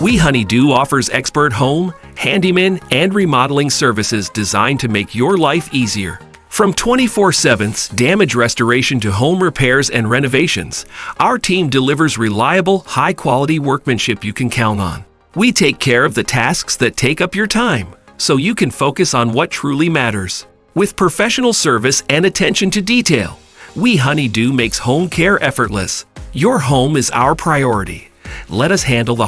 We Honeydew offers expert home, handyman, and remodeling services designed to make your life easier. From 24/7 damage restoration to home repairs and renovations, our team delivers reliable, high-quality workmanship you can count on. We take care of the tasks that take up your time, so you can focus on what truly matters. With professional service and attention to detail, We Honeydew makes home care effortless. Your home is our priority. Let us handle the